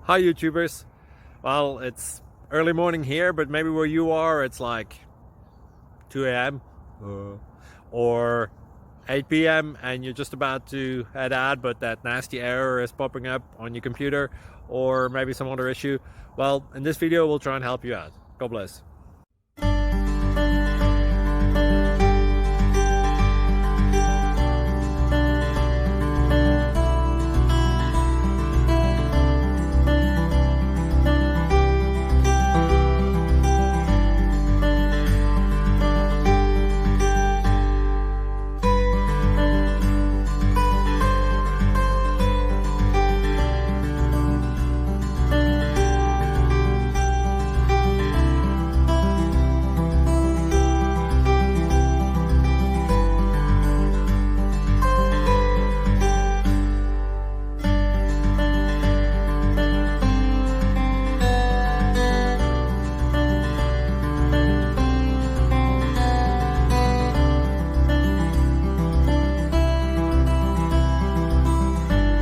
Hi YouTubers. Well, it's early morning here, but maybe where you are it's like 2 a.m. Or 8 p.m. and you're just about to head out, but that nasty error is popping up on your computer, or maybe some other issue. Well, in this video we'll try and help you out. God bless.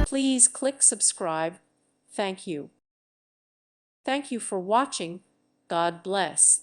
Please click subscribe. Thank you. Thank you for watching. God bless.